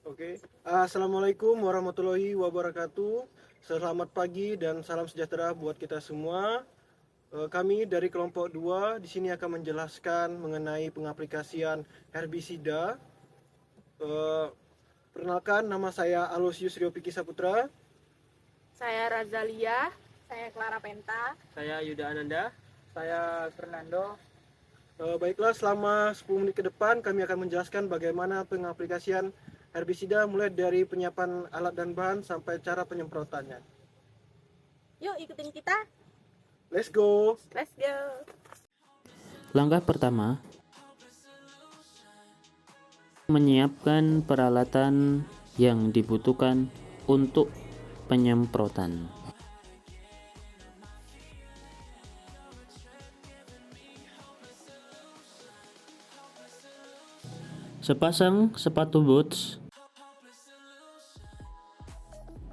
Oke, Assalamualaikum warahmatullahi wabarakatuh. Selamat pagi dan salam sejahtera buat kita semua. Kami dari kelompok 2 di sini akan menjelaskan mengenai pengaplikasian herbisida. Eh, Perkenalkan, nama saya Alosius Riopiki Saputra. Saya Razalia. Saya Clara Penta. Saya Yuda Ananda. Saya Fernando. Baiklah, selama 10 menit ke depan kami akan menjelaskan bagaimana pengaplikasian herbisida mulai dari penyiapan alat dan bahan sampai cara penyemprotannya. Yuk ikutin kita. Let's go! Let's go. Langkah pertama, menyiapkan peralatan yang dibutuhkan untuk penyemprotan. Sepasang sepatu boots,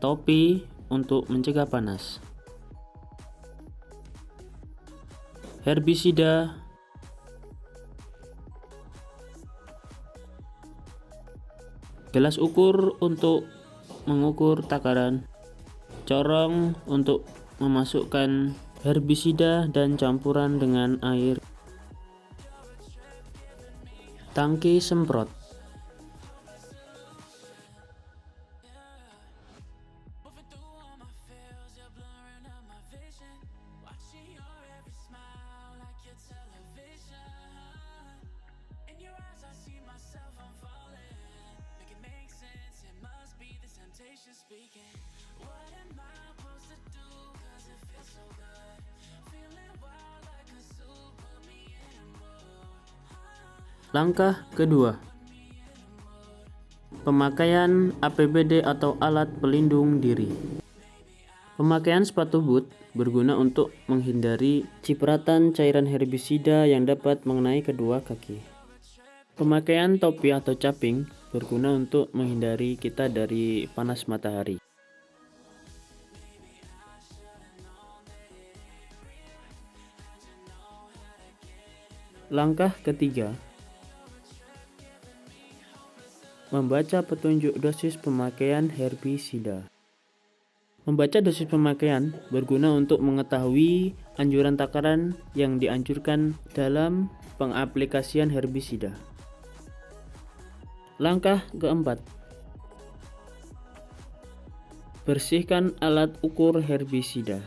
topi untuk mencegah panas, herbisida, gelas ukur untuk mengukur takaran, corong untuk memasukkan herbisida dan campuran dengan air, tangki semprot, langkah kedua, pemakaian APBD atau alat pelindung diri. Pemakaian sepatu boot berguna untuk menghindari cipratan cairan herbisida yang dapat mengenai kedua kaki. Pemakaian topi atau caping berguna untuk menghindari kita dari panas matahari. Langkah ketiga, membaca petunjuk dosis pemakaian herbisida. Membaca dosis pemakaian berguna untuk mengetahui anjuran takaran yang dianjurkan dalam pengaplikasian herbisida. Langkah keempat, bersihkan alat ukur herbisida.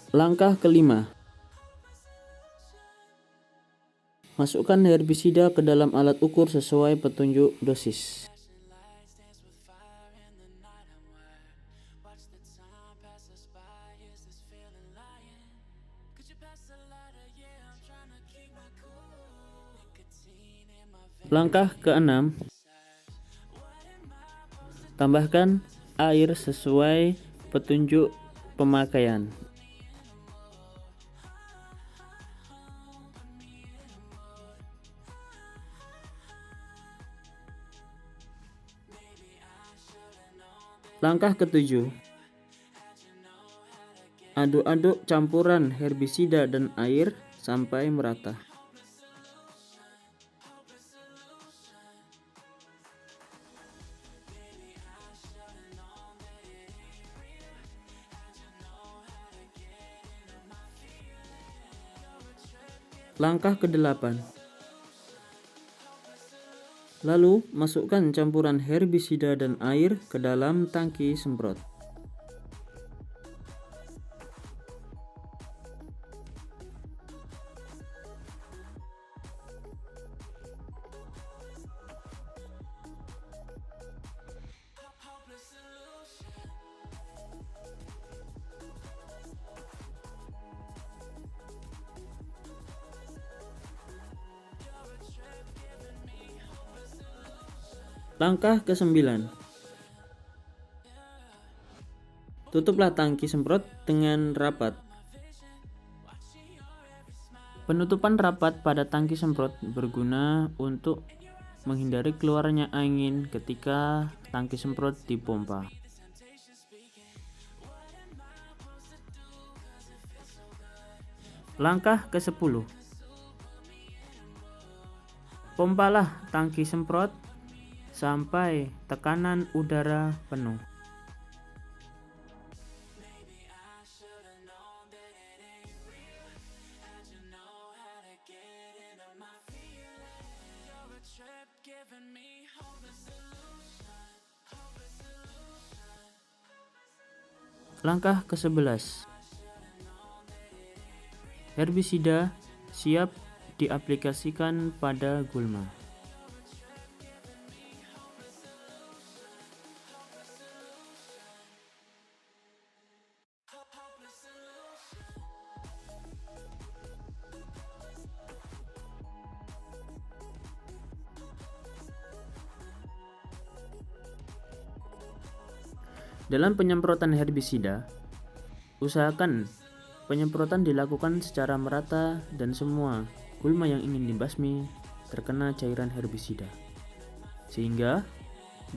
Langkah kelima, masukkan herbisida ke dalam alat ukur sesuai petunjuk dosis. Langkah keenam, tambahkan air sesuai petunjuk pemakaian. Langkah ketujuh, aduk-aduk campuran herbisida dan air sampai merata. Langkah ke-8, lalu masukkan campuran herbisida dan air ke dalam tangki semprot. Langkah ke-9, tutuplah tangki semprot dengan rapat. Penutupan rapat pada tangki semprot berguna untuk menghindari keluarnya angin ketika tangki semprot dipompa. Langkah ke-10. Pompalah tangki semprot sampai tekanan udara penuh. Langkah ke-11. Herbisida siap diaplikasikan pada gulma. Dalam penyemprotan herbisida, usahakan penyemprotan dilakukan secara merata dan semua gulma yang ingin dibasmi terkena cairan herbisida, sehingga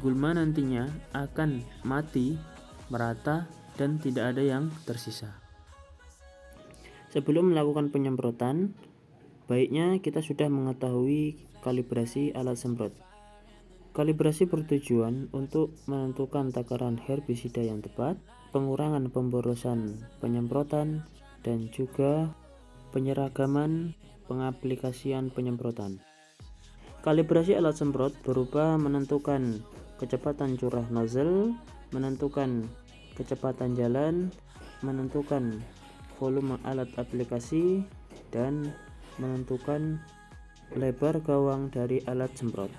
gulma nantinya akan mati merata dan tidak ada yang tersisa. Sebelum melakukan penyemprotan, baiknya kita sudah mengetahui kalibrasi alat semprot. Kalibrasi bertujuan untuk menentukan takaran herbisida yang tepat, pengurangan pemborosan penyemprotan, dan juga penyeragaman pengaplikasian penyemprotan. Kalibrasi alat semprot berupa menentukan kecepatan curah nozzle, menentukan kecepatan jalan, menentukan volume alat aplikasi, dan menentukan lebar gawang dari alat semprot.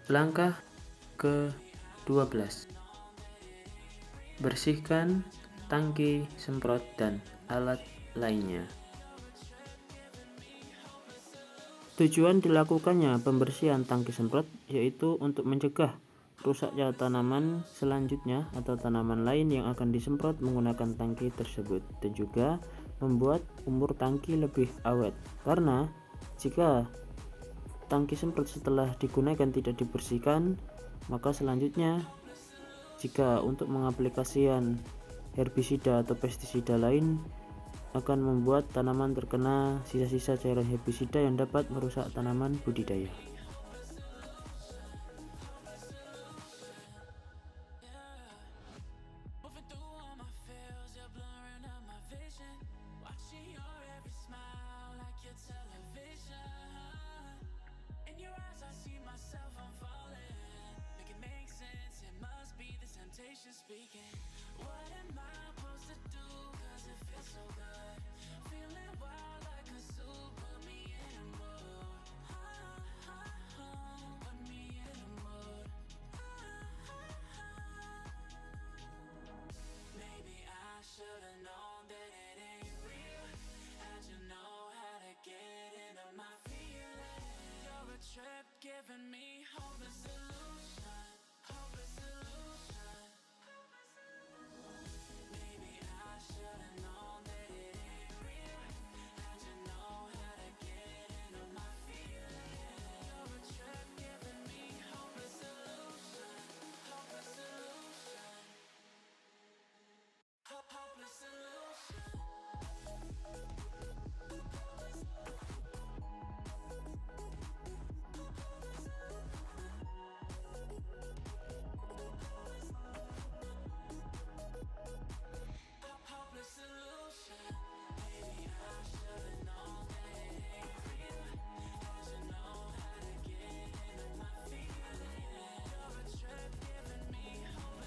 Langkah ke-12. Bersihkan tangki semprot dan alat lainnya. Tujuan dilakukannya pembersihan tangki semprot yaitu untuk mencegah rusaknya tanaman selanjutnya atau tanaman lain yang akan disemprot menggunakan tangki tersebut, dan juga membuat umur tangki lebih awet, karena jika tangki semprot setelah digunakan tidak dibersihkan, maka selanjutnya jika untuk mengaplikasikan herbisida atau pestisida lain akan membuat tanaman terkena sisa-sisa cairan herbisida yang dapat merusak tanaman budidaya.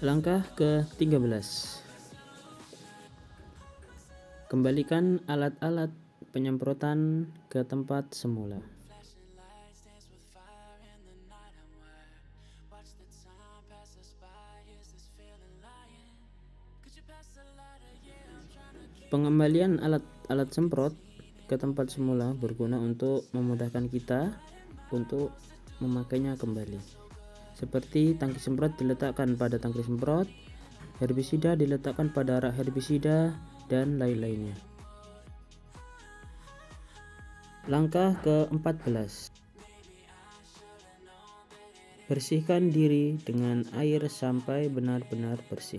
Langkah ke-13. Kembalikan alat-alat penyemprotan ke tempat semula. Pengembalian alat-alat semprot ke tempat semula berguna untuk memudahkan kita untuk memakainya kembali. Seperti tangki semprot diletakkan pada tangki semprot, herbisida diletakkan pada rak herbisida, dan lain-lainnya. Langkah ke-14. Bersihkan diri dengan air sampai benar-benar bersih.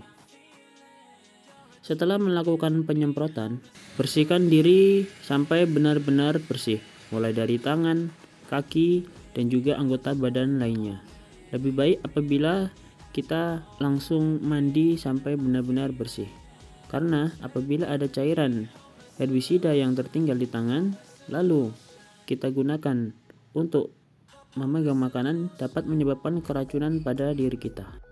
Setelah melakukan penyemprotan, bersihkan diri sampai benar-benar bersih, mulai dari tangan, kaki, dan juga anggota badan lainnya. Lebih baik apabila kita langsung mandi sampai benar-benar bersih. Karena apabila ada cairan herbisida yang tertinggal di tangan, lalu kita gunakan untuk memegang makanan, dapat menyebabkan keracunan pada diri kita.